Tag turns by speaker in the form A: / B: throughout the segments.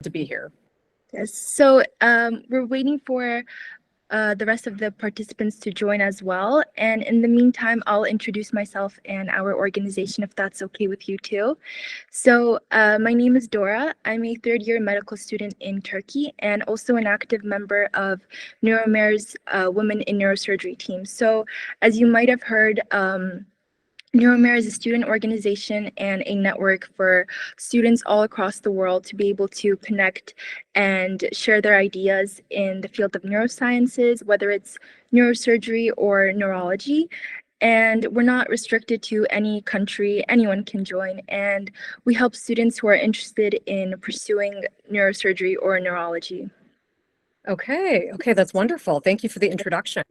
A: to be here.
B: Yes. So we're waiting for the rest of the participants to join as well. And in the meantime, I'll introduce myself and our organization if that's okay with you too. So my name is Dora. I'm a third-year medical student in Turkey and also an active member of Neuromer's Women in Neurosurgery team. So as you might have heard, Neuromer is a student organization and a network for students all across the world to be able to connect and share their ideas in the field of neurosciences, whether it's neurosurgery or neurology. And we're not restricted to any country, anyone can join. And we help students who are interested in pursuing neurosurgery or neurology.
A: Okay, that's wonderful. Thank you for the introduction.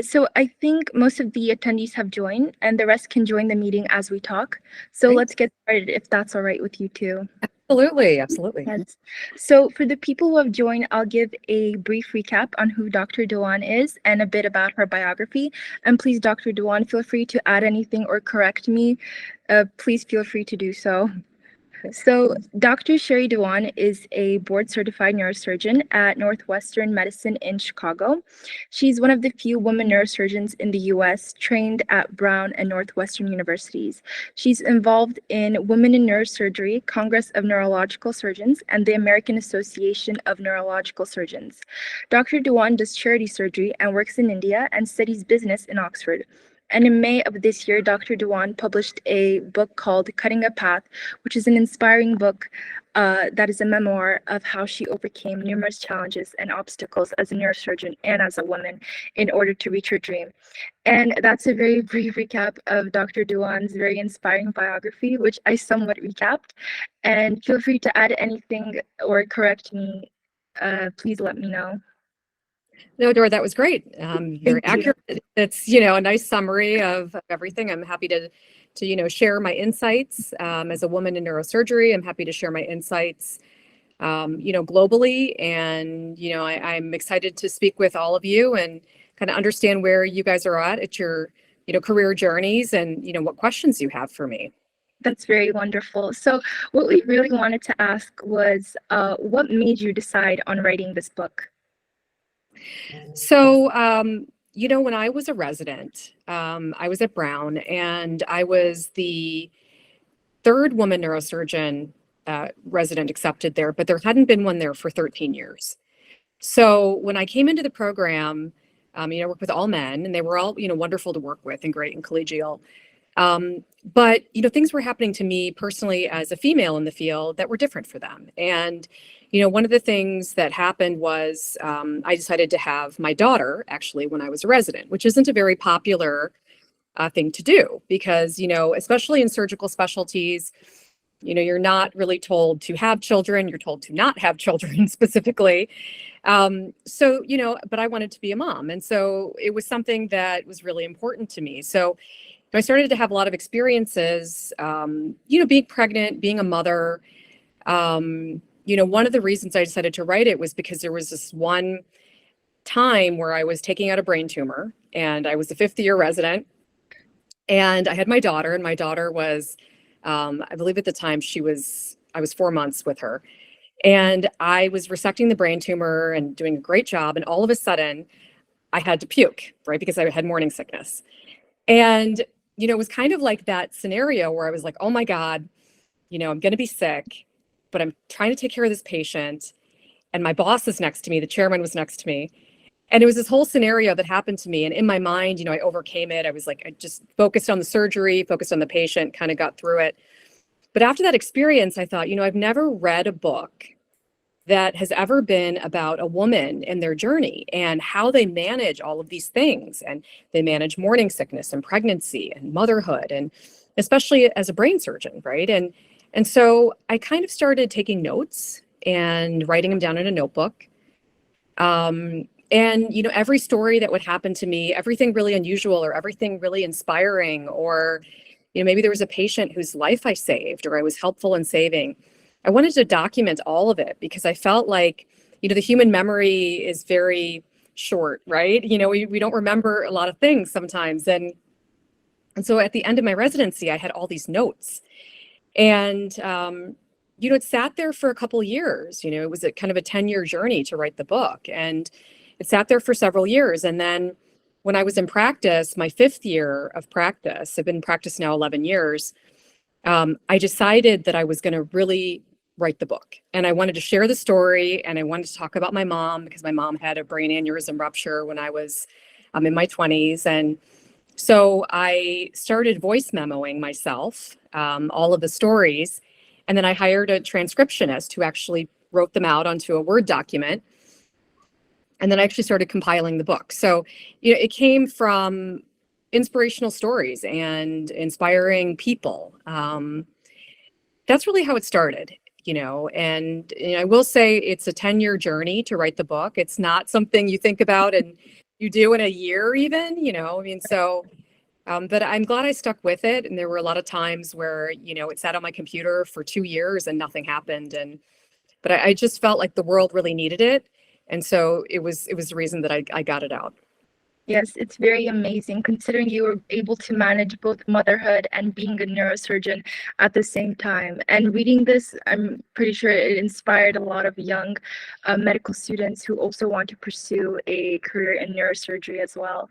B: So I think most of the attendees have joined and the rest can join the meeting as we talk. So
A: Great.
B: let's get started if that's all right with you too.
A: Absolutely.
B: Yes. So for the people who have joined, I'll give a brief recap on who Dr. Dewan is and a bit about her biography. And please, Dr. Dewan, feel free to add anything or correct me. Please feel free to do so. So Dr. Sheri Dewan is a board-certified neurosurgeon at Northwestern Medicine in Chicago. She's one of the few women neurosurgeons in the U.S. trained at Brown and Northwestern universities. She's involved in Women in Neurosurgery, Congress of Neurological Surgeons, and the American Association of Neurological Surgeons. Dr. Dewan does charity surgery and works in India and studies business in Oxford. And in May of this year, Dr. Dewan published a book called Cutting a Path, which is an inspiring book that is a memoir of how she overcame numerous challenges and obstacles as a neurosurgeon and as a woman in order to reach her dream. And that's a very brief recap of Dr. Dewan's very inspiring biography, which I somewhat recapped. And feel free to add anything or correct me. Please let me know.
A: No, Dora, that was great. Very accurate. It's, a nice summary of everything. I'm happy to share my insights as a woman in neurosurgery. I'm happy to share my insights, globally. And, I'm excited to speak with all of you and kind of understand where you guys are at your, career journeys and, what questions you have for me.
B: That's very wonderful. So what we really wanted to ask was, what made you decide on writing this book?
A: So, when I was a resident, I was at Brown and I was the third woman neurosurgeon resident accepted there, but there hadn't been one there for 13 years. So when I came into the program, I worked with all men and they were all, wonderful to work with and great and collegial. But, things were happening to me personally as a female in the field that were different for them. And, one of the things that happened was I decided to have my daughter actually when I was a resident, which isn't a very popular thing to do because, especially in surgical specialties, you're not really told to have children, you're told to not have children specifically. So, but I wanted to be a mom. And so it was something that was really important to me. So I started to have a lot of experiences, being pregnant, being a mother. One of the reasons I decided to write it was because there was this one time where I was taking out a brain tumor and I was a fifth-year resident and I had my daughter and my daughter was, I believe at the time I was 4 months with her and I was resecting the brain tumor and doing a great job. And all of a sudden I had to puke, right? Because I had morning sickness. And, it was kind of like that scenario where I was like, oh my God, I'm going to be sick, but I'm trying to take care of this patient. And my boss is next to me. The chairman was next to me. And it was this whole scenario that happened to me. And in my mind, I overcame it. I was like, I just focused on the surgery, focused on the patient, kind of got through it. But after that experience, I thought, I've never read a book that has ever been about a woman and their journey and how they manage all of these things. And they manage morning sickness and pregnancy and motherhood, and especially as a brain surgeon, right? And so I kind of started taking notes and writing them down in a notebook. And, every story that would happen to me, everything really unusual or everything really inspiring, or, maybe there was a patient whose life I saved or I was helpful in saving. I wanted to document all of it because I felt like, the human memory is very short, right? We don't remember a lot of things sometimes. And so at the end of my residency, I had all these notes. And it sat there for a couple years. It was a kind of a 10-year journey to write the book. And it sat there for several years. And then when I was in practice, my 5th year of practice, I've been in practice now 11 years, I decided that I was going to really write the book. And I wanted to share the story, and I wanted to talk about my mom because my mom had a brain aneurysm rupture when I was in my 20s. And so I started voice memoing myself, all of the stories. And then I hired a transcriptionist who actually wrote them out onto a Word document. And then I actually started compiling the book. So, it came from inspirational stories and inspiring people. That's really how it started, and I will say it's a 10-year journey to write the book. It's not something you think about and you do in a year even, but I'm glad I stuck with it. And there were a lot of times where, it sat on my computer for 2 years and nothing happened. But I just felt like the world really needed it. And so it was the reason that I got it out.
B: Yes, it's very amazing considering you were able to manage both motherhood and being a neurosurgeon at the same time. And reading this, I'm pretty sure it inspired a lot of young medical students who also want to pursue a career in neurosurgery as well.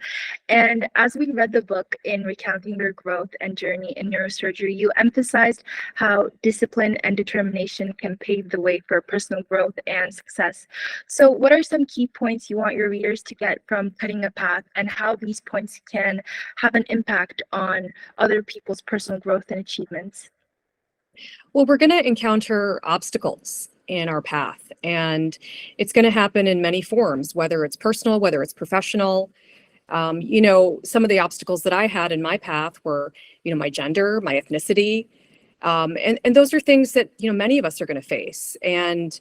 B: And as we read the book in recounting your growth and journey in neurosurgery, you emphasized how discipline and determination can pave the way for personal growth and success. So what are some key points you want your readers to get from Cutting a Path, and how these points can have an impact on other people's personal growth and achievements?
A: Well, we're going to encounter obstacles in our path, and it's going to happen in many forms, whether it's personal, whether it's professional. Some of the obstacles that I had in my path were, my gender, my ethnicity. And those are things that, many of us are going to face. And,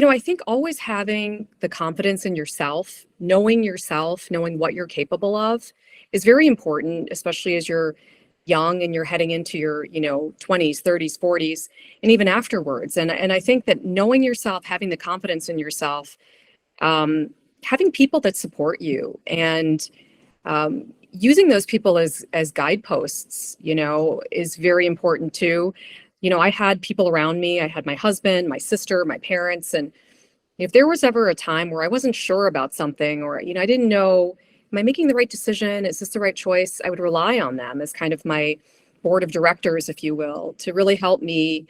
A: I think always having the confidence in yourself, knowing what you're capable of is very important, especially as you're young and you're heading into your, 20s, 30s, 40s, and even afterwards. And I think that knowing yourself, having the confidence in yourself, having people that support you, and using those people as guideposts, is very important too. I had people around me. I had my husband, my sister, my parents. And if there was ever a time where I wasn't sure about something, or, I didn't know, am I making the right decision? Is this the right choice? I would rely on them as kind of my board of directors, if you will, to really help me,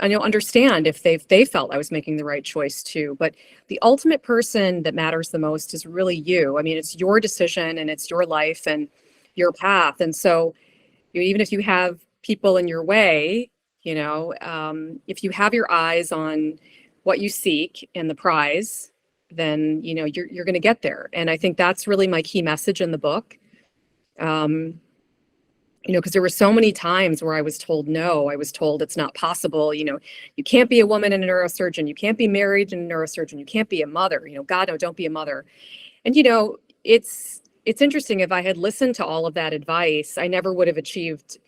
A: understand if they felt I was making the right choice too. But the ultimate person that matters the most is really you. I mean, it's your decision and it's your life and your path. And so, even if you have people in your way, if you have your eyes on what you seek and the prize, then, you're going to get there. And I think that's really my key message in the book. Because there were so many times where I was told no, I was told it's not possible. You can't be a woman and a neurosurgeon. You can't be married and a neurosurgeon. You can't be a mother. God, no, don't be a mother. And, it's interesting. If I had listened to all of that advice, I never would have achieved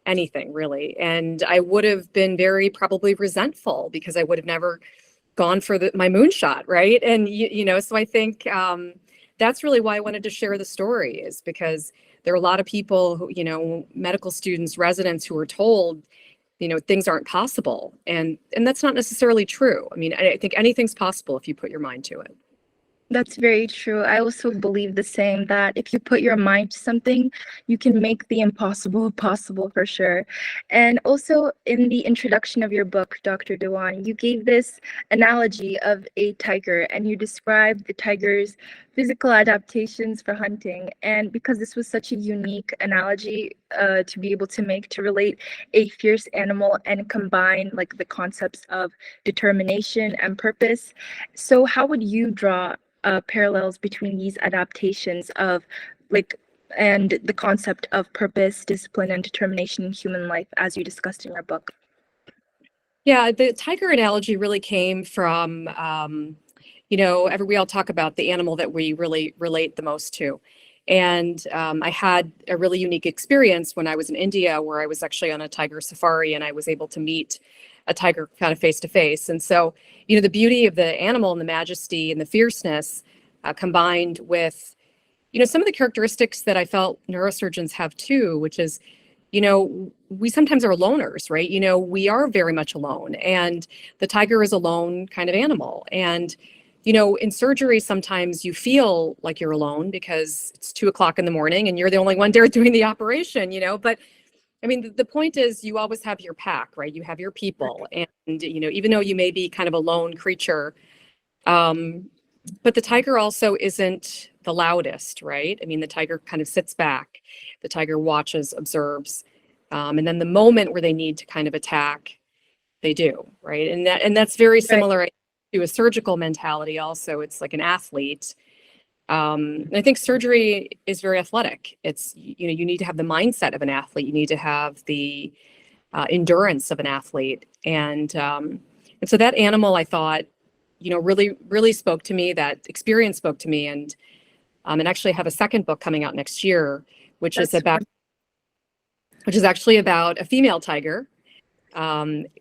A: anything really. And I would have been very probably resentful because I would have never gone for my moonshot. Right. And, so I think that's really why I wanted to share the story, is because there are a lot of people who, medical students, residents, who are told, things aren't possible. And that's not necessarily true. I mean, I think anything's possible if you put your mind to it.
B: That's very true. I also believe the same, that if you put your mind to something, you can make the impossible possible, for sure. And also in the introduction of your book, Dr. Dewan, you gave this analogy of a tiger, and you described the tiger's physical adaptations for hunting. And because this was such a unique analogy to be able to make, to relate a fierce animal and combine like the concepts of determination and purpose. So how would you draw parallels between these adaptations of and the concept of purpose, discipline, and determination in human life, as you discussed in your book?
A: Yeah, the tiger analogy really came from, we all talk about the animal that we really relate the most to. And I had a really unique experience when I was in India, where I was actually on a tiger safari, and I was able to meet a tiger kind of face to face. And so, the beauty of the animal and the majesty and the fierceness combined with, some of the characteristics that I felt neurosurgeons have too, which is, we sometimes are loners, right? We are very much alone, and the tiger is a lone kind of animal. And, in surgery, sometimes you feel like you're alone because it's 2 o'clock in the morning and you're the only one there doing the operation, but I mean, the point is you always have your pack, right? You have your people. And, even though you may be kind of a lone creature, but the tiger also isn't the loudest, right? I mean, the tiger kind of sits back, the tiger watches, observes, and then the moment where they need to kind of attack, they do, right? And that's very similar to a surgical mentality. Also, it's like an athlete. And I think surgery is very athletic. It's, you need to have the mindset of an athlete. You need to have the endurance of an athlete. And so that animal, I thought, really, really spoke to me. That experience spoke to me. And actually have a second book coming out next year, which is actually about a female tiger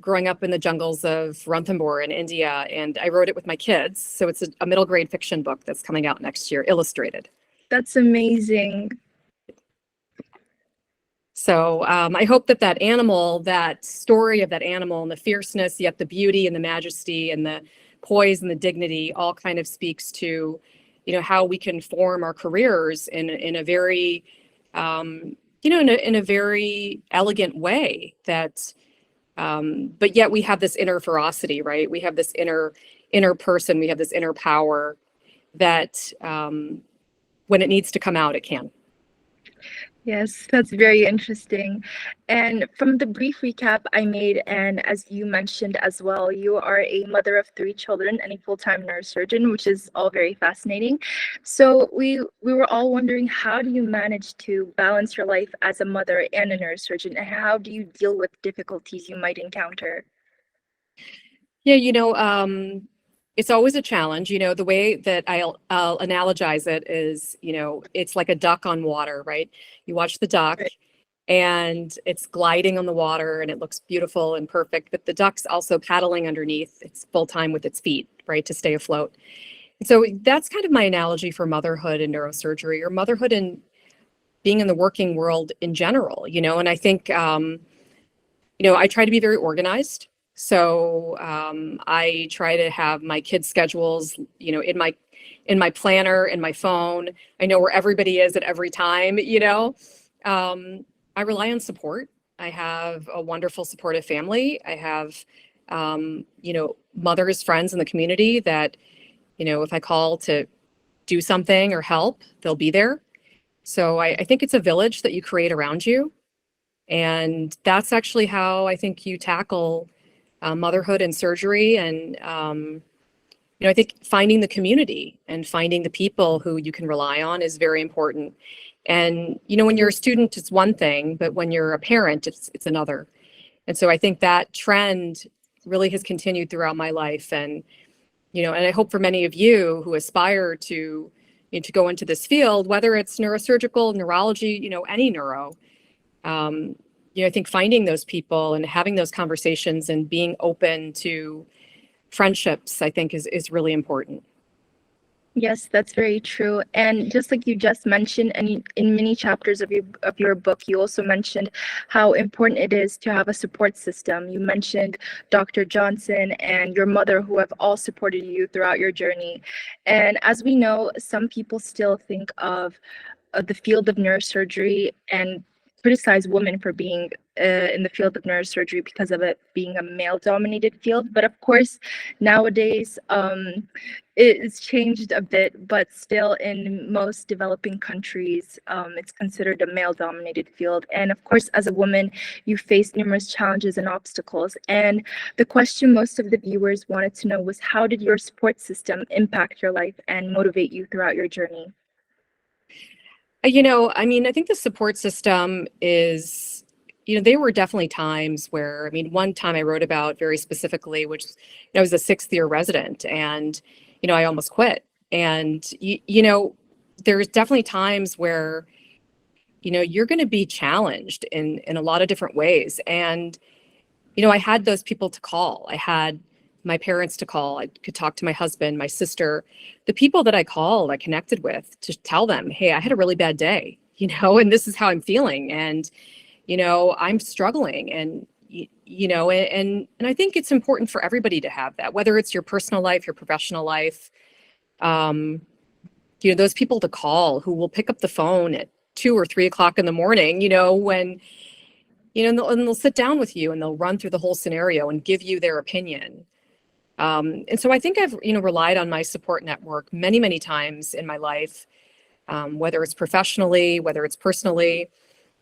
A: growing up in the jungles of Ranthambore in India. And I wrote it with my kids. So it's a middle grade fiction book that's coming out next year, illustrated.
B: That's amazing.
A: So I hope that animal, that story of that animal and the fierceness, yet the beauty and the majesty and the poise and the dignity all kind of speaks to, how we can form our careers in a very, in a very elegant way that, but yet we have this inner ferocity, right? We have this inner person, we have this inner power that when it needs to come out, it can.
B: Yes, that's very interesting. And from the brief recap I made, and as you mentioned as well, you are a mother of 3 children and a full-time neurosurgeon, which is all very fascinating. So we were all wondering, how do you manage to balance your life as a mother and a neurosurgeon, and how do you deal with difficulties you might encounter?
A: Yeah, it's always a challenge. The way that I'll analogize it is, it's like a duck on water, right? You watch the duck
B: Right.
A: and it's gliding on the water and it looks beautiful and perfect, but the duck's also paddling underneath. It's full time with its feet, right, to stay afloat. So that's kind of my analogy for motherhood and neurosurgery, or motherhood and being in the working world in general, and I think, I try to be very organized. So I try to have my kids' schedules, in my planner, in my phone. I know where everybody is at every time. I rely on support. I have a wonderful supportive family. I have, mothers, friends in the community that, if I call to do something or help, they'll be there. So I think it's a village that you create around you. And that's actually how I think you tackle motherhood and surgery. And, I think finding the community and finding the people who you can rely on is very important. And, when you're a student, it's one thing, but when you're a parent, it's another. And so I think that trend really has continued throughout my life. And, and I hope for many of you who aspire to, to go into this field, whether it's neurosurgical, neurology, any neuro, I think finding those people and having those conversations and being open to friendships, I think is really important.
B: Yes, that's very true. And just like you just mentioned, and in many chapters of your book, you also mentioned how important it is to have a support system. You mentioned Dr. Johnson and your mother, who have all supported you throughout your journey. And as we know, some people still think of the field of neurosurgery and criticize women for being in the field of neurosurgery because of it being a male-dominated field. But of course, nowadays, it's changed a bit, but still in most developing countries, it's considered a male-dominated field. And of course, as a woman, you face numerous challenges and obstacles. And the question most of the viewers wanted to know was, how did your support system impact your life and motivate you throughout your journey?
A: I think the support system is, there were definitely times where, one time I wrote about very specifically, which I was a 6th-year resident and, I almost quit. And, there's definitely times where, you're going to be challenged in a lot of different ways. And, I had those people to call. I had my parents to call. I could talk to my husband, my sister, the people that I called, I connected with, to tell them, hey, I had a really bad day, and this is how I'm feeling. And, I'm struggling, and and I think it's important for everybody to have that, whether it's your personal life, your professional life. Um, those people to call who will pick up the phone at 2 or 3 o'clock in the morning, when, and they'll sit down with you and they'll run through the whole scenario and give you their opinion. And so I think I've, relied on my support network many, many times in my life, whether it's professionally, whether it's personally.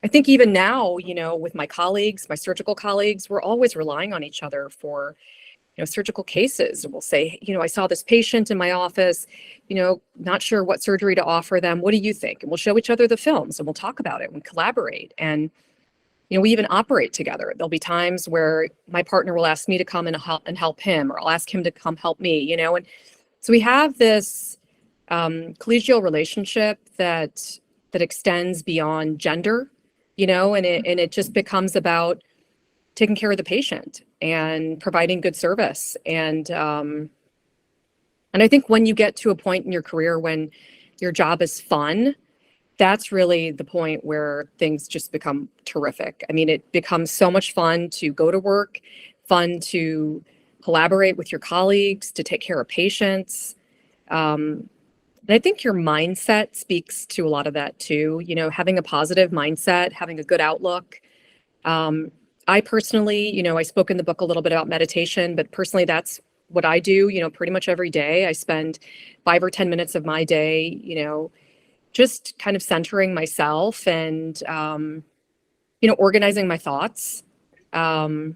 A: I think even now, with my colleagues, my surgical colleagues, we're always relying on each other for, surgical cases. We'll say, I saw this patient in my office, not sure what surgery to offer them. What do you think? And we'll show each other the films and we'll talk about it and we collaborate. And, we even operate together. There'll be times where my partner will ask me to come and help him, or I'll ask him to come help me, and so we have this collegial relationship that extends beyond gender, and it just becomes about taking care of the patient and providing good service. And I think when you get to a point in your career when your job is fun, that's really the point where things just become terrific. I mean, it becomes so much fun to go to work, fun to collaborate with your colleagues, to take care of patients. And I think your mindset speaks to a lot of that too, having a positive mindset, having a good outlook. I personally, I spoke in the book a little bit about meditation, but personally, that's what I do, pretty much every day. I spend 5 or 10 minutes of my day, just kind of centering myself and, organizing my thoughts. And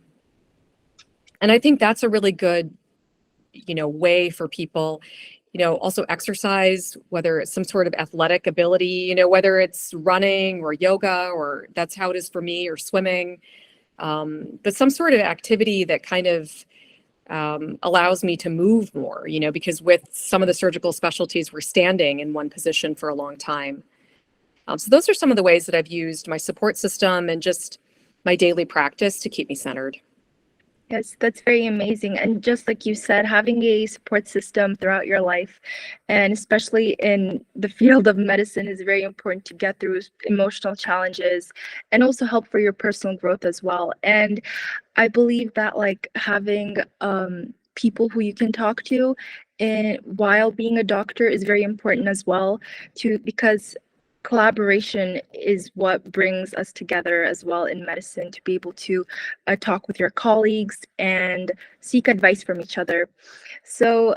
A: I think that's a really good, way for people, also exercise, whether it's some sort of athletic ability, whether it's running or yoga, or that's how it is for me, or swimming. But some sort of activity that kind of allows me to move more, because with some of the surgical specialties, we're standing in one position for a long time. So those are some of the ways that I've used my support system and just my daily practice to keep me centered.
B: Yes, that's very amazing. And just like you said, having a support system throughout your life, and especially in the field of medicine, is very important to get through emotional challenges and also help for your personal growth as well. And I believe that like having people who you can talk to and while being a doctor is very important as well, because collaboration is what brings us together as well in medicine, to be able to talk with your colleagues and seek advice from each other. So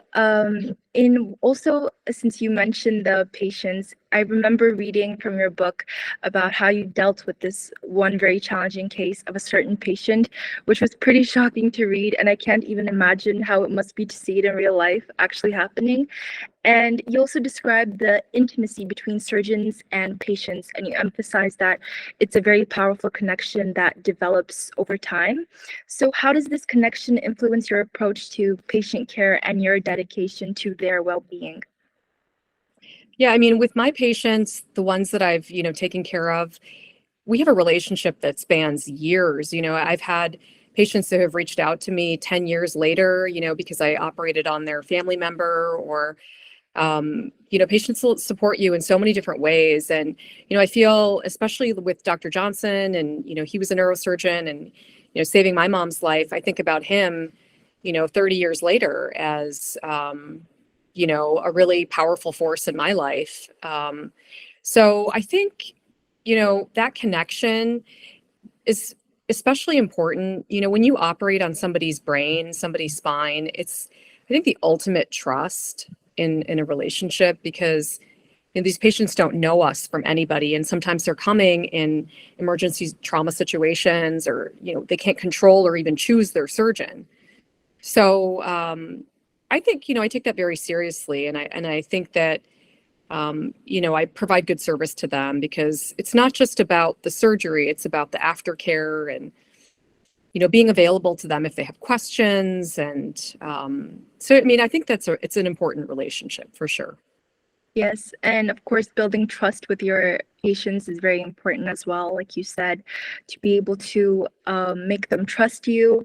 B: in also, since you mentioned the patients, I remember reading from your book about how you dealt with this one very challenging case of a certain patient, which was pretty shocking to read, and I can't even imagine how it must be to see it in real life actually happening. And you also described the intimacy between surgeons and patients, and you emphasize that it's a very powerful connection that develops over time. So how does this connection influence your approach to patient care and your dedication to their well-being?
A: Yeah, I mean, with my patients, the ones that I've, taken care of, we have a relationship that spans years. I've had patients that have reached out to me 10 years later, because I operated on their family member, or patients will support you in so many different ways. And, I feel, especially with Dr. Johnson, and, he was a neurosurgeon, and, saving my mom's life, I think about him, 30 years later as, a really powerful force in my life. So I think, that connection is especially important. When you operate on somebody's brain, somebody's spine, it's, I think, the ultimate trust in a relationship, because these patients don't know us from anybody, and sometimes they're coming in emergency trauma situations, or they can't control or even choose their surgeon. So I think I take that very seriously, and I think that I provide good service to them, because it's not just about the surgery; it's about the aftercare, and being available to them if they have questions. And so, I mean, I think it's an important relationship for sure.
B: Yes, and of course, building trust with your patients is very important as well. Like you said, to be able to make them trust you,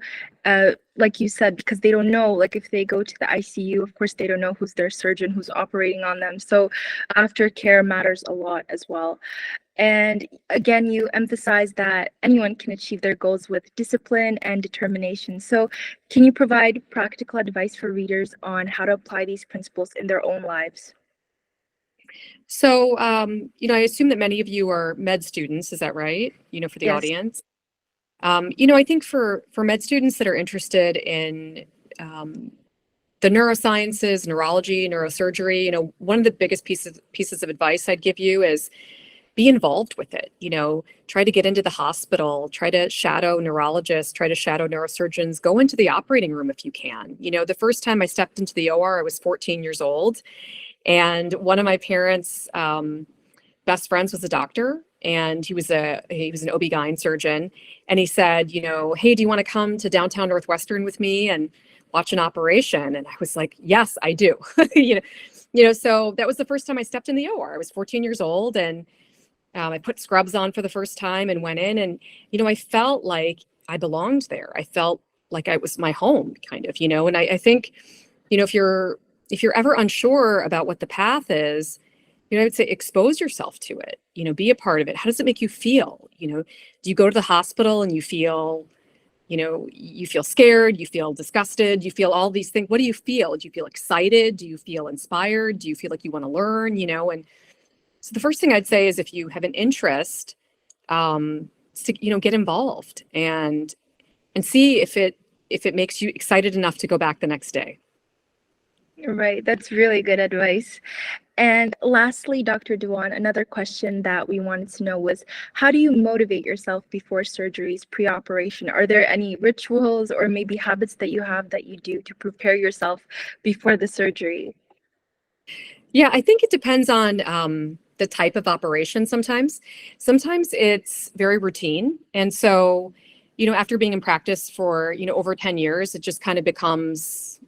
B: like you said, because they don't know, like if they go to the ICU, of course, they don't know who's their surgeon, who's operating on them. So aftercare matters a lot as well. And again, you emphasize that anyone can achieve their goals with discipline and determination. So can you provide practical advice for readers on how to apply these principles in their own lives?
A: So, I assume that many of you are med students, is that right? For the
B: Yes.
A: audience. I think for med students that are interested in the neurosciences, neurology, neurosurgery, one of the biggest pieces of advice I'd give you is be involved with it. Try to get into the hospital, try to shadow neurologists, try to shadow neurosurgeons, go into the operating room if you can. The first time I stepped into the OR, I was 14 years old. And one of my parents' best friends was a doctor, and he was an OB-GYN surgeon. And he said, hey, do you want to come to downtown Northwestern with me and watch an operation? And I was like, yes, I do. So that was the first time I stepped in the OR. I was 14 years old, and I put scrubs on for the first time and went in, and I felt like I belonged there. I felt like it was my home, kind of. And I think, if you're ever unsure about what the path is, I would say expose yourself to it, be a part of it. How does it make you feel? Do you go to the hospital and you feel scared, you feel disgusted, you feel all these things? What do you feel? Do you feel excited? Do you feel inspired? Do you feel like you want to learn? And so the first thing I'd say is if you have an interest, get involved and see if it makes you excited enough to go back the next day.
B: Right, that's really good advice. And lastly, Dr. Dewan, another question that we wanted to know was, how do you motivate yourself before surgeries, pre-operation? Are there any rituals or maybe habits that you have that you do to prepare yourself before the surgery?
A: Yeah, I think it depends on the type of operation sometimes. Sometimes it's very routine. And so, after being in practice for, over 10 years, it just kind of becomes,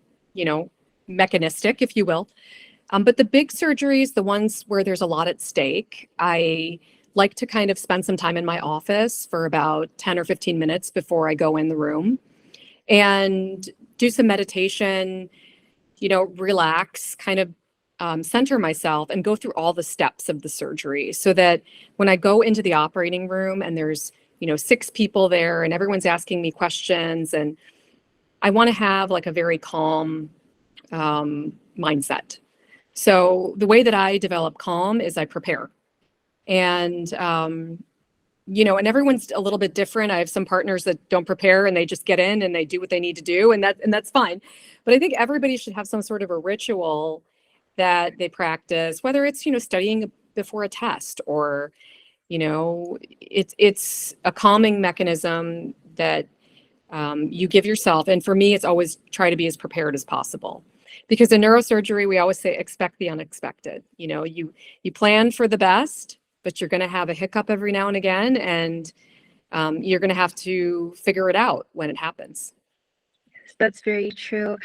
A: mechanistic, if you will. But the big surgeries, the ones where there's a lot at stake, I like to kind of spend some time in my office for about 10 or 15 minutes before I go in the room and do some meditation, relax, kind of center myself and go through all the steps of the surgery so that when I go into the operating room and there's, 6 people there and everyone's asking me questions, and I want to have like a very calm mindset. So the way that I develop calm is I prepare. And, and everyone's a little bit different. I have some partners that don't prepare and they just get in and they do what they need to do. And that's fine. But I think everybody should have some sort of a ritual that they practice, whether it's, studying before a test or, it's a calming mechanism that you give yourself. And for me, it's always try to be as prepared as possible. Because in neurosurgery, we always say, expect the unexpected. You plan for the best, but you're going to have a hiccup every now and again, and you're going to have to figure it out when it happens.
B: That's very true.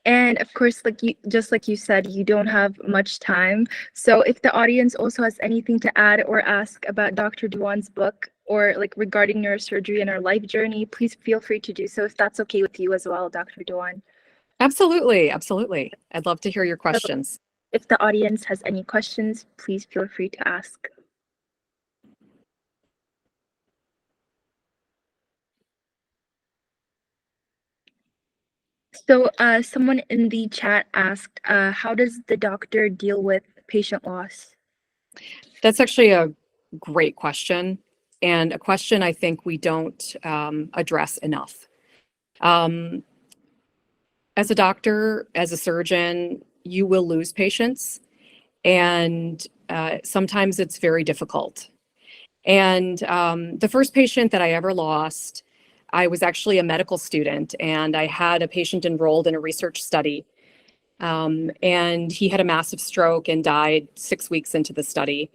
B: And of course, like you said, you don't have much time. So if the audience also has anything to add or ask about Dr. Dewan's book or like regarding neurosurgery and our life journey, please feel free to do so if that's okay with you as well, Dr. Dewan.
A: Absolutely. Absolutely. I'd love to hear your questions.
B: If the audience has any questions, please feel free to ask. So someone in the chat asked, how does the doctor deal with patient loss?
A: That's actually a great question, and a question I think we don't address enough. As a doctor, as a surgeon, you will lose patients, and sometimes it's very difficult. And the first patient that I ever lost, I was actually a medical student, and I had a patient enrolled in a research study. And he had a massive stroke and died 6 weeks into the study.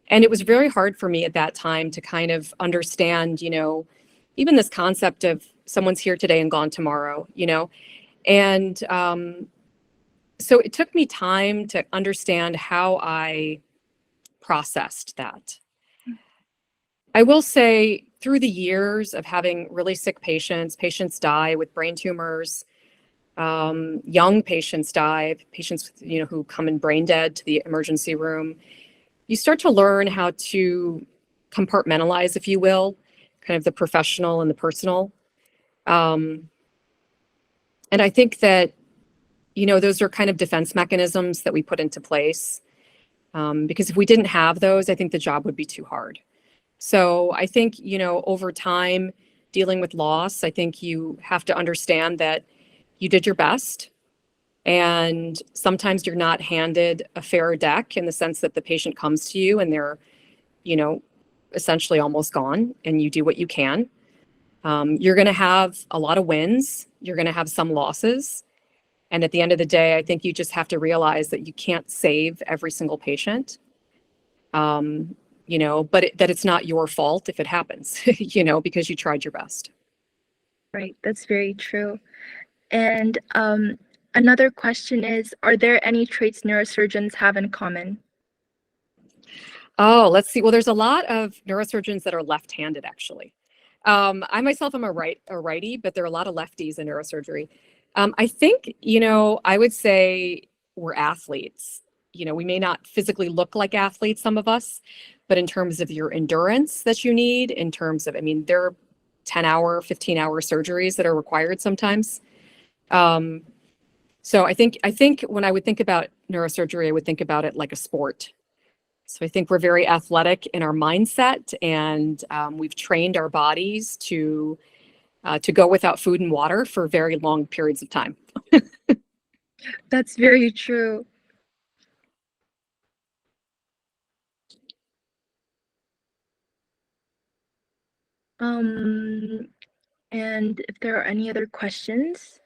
A: And it was very hard for me at that time to kind of understand, even this concept of someone's here today and gone tomorrow, And so it took me time to understand how I processed that. I will say through the years of having really sick patients, patients die with brain tumors, young patients die, patients, who come in brain dead to the emergency room, you start to learn how to compartmentalize, if you will, kind of the professional and the personal. And I think that, those are kind of defense mechanisms that we put into place. Because if we didn't have those, I think the job would be too hard. So I think, over time, dealing with loss, I think you have to understand that you did your best. And sometimes you're not handed a fair deck in the sense that the patient comes to you and they're, essentially almost gone, and you do what you can. You're going to have a lot of wins. You're going to have some losses. And at the end of the day, I think you just have to realize that you can't save every single patient, but that it's not your fault if it happens, because you tried your best.
B: Right, that's very true. And another question is, are there any traits neurosurgeons have in common?
A: Oh, let's see. Well, there's a lot of neurosurgeons that are left-handed, actually. I myself am a righty, but there are a lot of lefties in neurosurgery. I think, I would say we're athletes. We may not physically look like athletes, some of us, but in terms of your endurance that you need, in terms of, there are 10-hour, 15-hour surgeries that are required sometimes. So I think when I would think about neurosurgery, I would think about it like a sport. So I think we're very athletic in our mindset, and we've trained our bodies to go without food and water for very long periods of time.
B: That's very true. And if there are any other questions?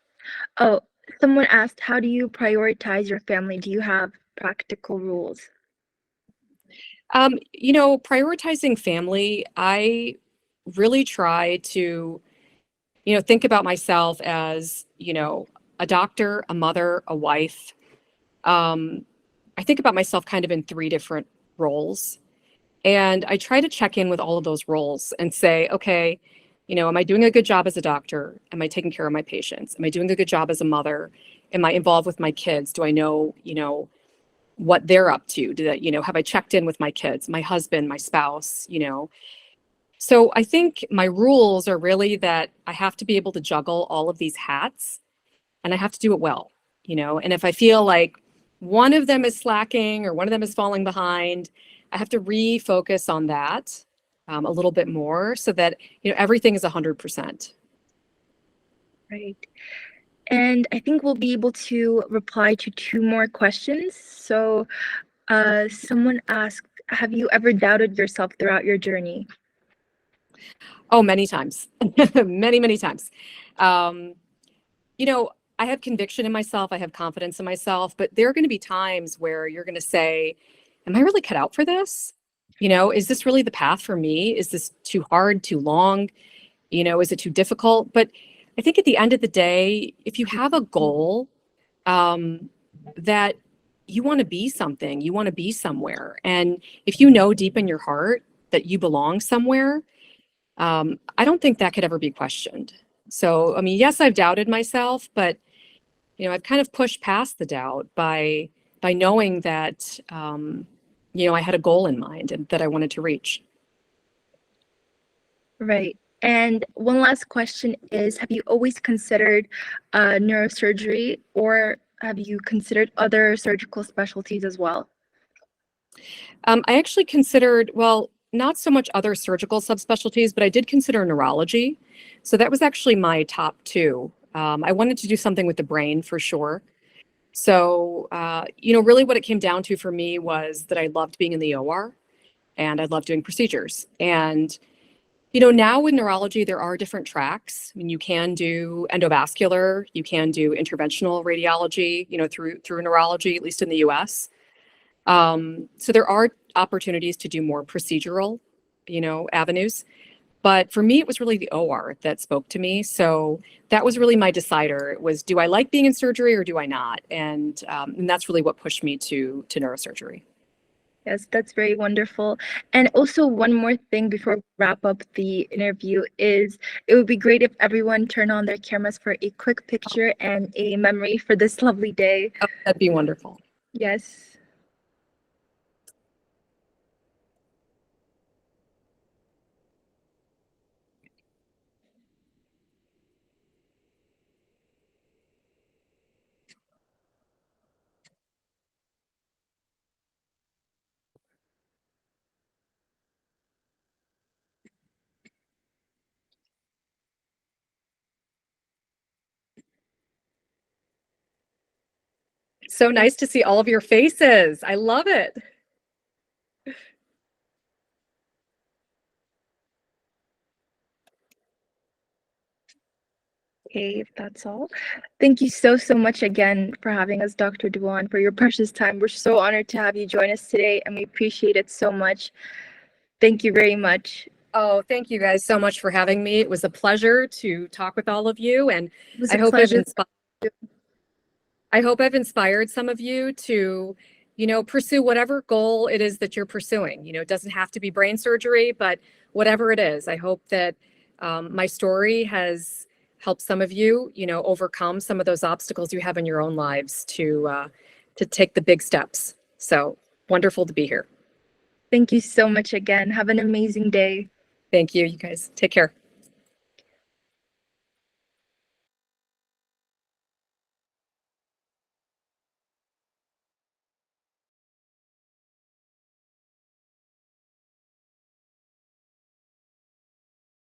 B: Oh, someone asked, how do you prioritize your family? Do you have practical rules?
A: Prioritizing family, I really try to, think about myself as, a doctor, a mother, a wife. I think about myself kind of in 3 different roles. And I try to check in with all of those roles and say, okay, am I doing a good job as a doctor? Am I taking care of my patients? Am I doing a good job as a mother? Am I involved with my kids? Do I know, what they're up to? Have I checked in with my kids, my husband, my spouse, So I think my rules are really that I have to be able to juggle all of these hats, and I have to do it well, and if I feel like one of them is slacking or one of them is falling behind, I have to refocus on that a little bit more so that, everything is 100%.
B: Right. And I think we'll be able to reply to 2 more questions. So someone asked, have you ever doubted yourself throughout your journey?
A: Oh, many times, many, many times. I have conviction in myself. I have confidence in myself, but there are going to be times where you're going to say, am I really cut out for this? Is this really the path for me? Is this too hard, too long? Is it too difficult? But I think at the end of the day, if you have a goal that you want to be something, you want to be somewhere. And if you know deep in your heart that you belong somewhere, I don't think that could ever be questioned. So, yes, I've doubted myself, but, I've kind of pushed past the doubt by knowing that, I had a goal in mind and that I wanted to reach.
B: Right. And one last question is, have you always considered neurosurgery, or have you considered other surgical specialties as well?
A: I actually considered, well, not so much other surgical subspecialties, but I did consider neurology. So that was actually my top 2. I wanted to do something with the brain for sure. So, really what it came down to for me was that I loved being in the OR and I loved doing procedures. And, now with neurology, there are different tracks. You can do endovascular, you can do interventional radiology, through neurology, at least in the US. So there are opportunities to do more procedural, avenues. But for me, it was really the OR that spoke to me. So that was really my decider. It was, do I like being in surgery or do I not? And that's really what pushed me to neurosurgery.
B: Yes, that's very wonderful. And also one more thing before we wrap up the interview is it would be great if everyone turned on their cameras for a quick picture and a memory for this lovely day.
A: Oh, that'd be wonderful.
B: Yes.
A: So nice to see all of your faces. I love it.
B: Okay, if that's all. Thank you so, so much again for having us, Dr. Dewan, for your precious time. We're so honored to have you join us today, and we appreciate it so much. Thank you very much.
A: Oh, thank you guys so much for having me. It was a pleasure to talk with all of you, and
B: It was
A: I
B: a
A: hope I've
B: pleasure.
A: inspired. I hope I've inspired some of you to, pursue whatever goal it is that you're pursuing. It doesn't have to be brain surgery, but whatever it is, I hope that my story has helped some of you, overcome some of those obstacles you have in your own lives to take the big steps. So wonderful to be here.
B: Thank you so much again. Have an amazing day.
A: Thank you. You guys take care.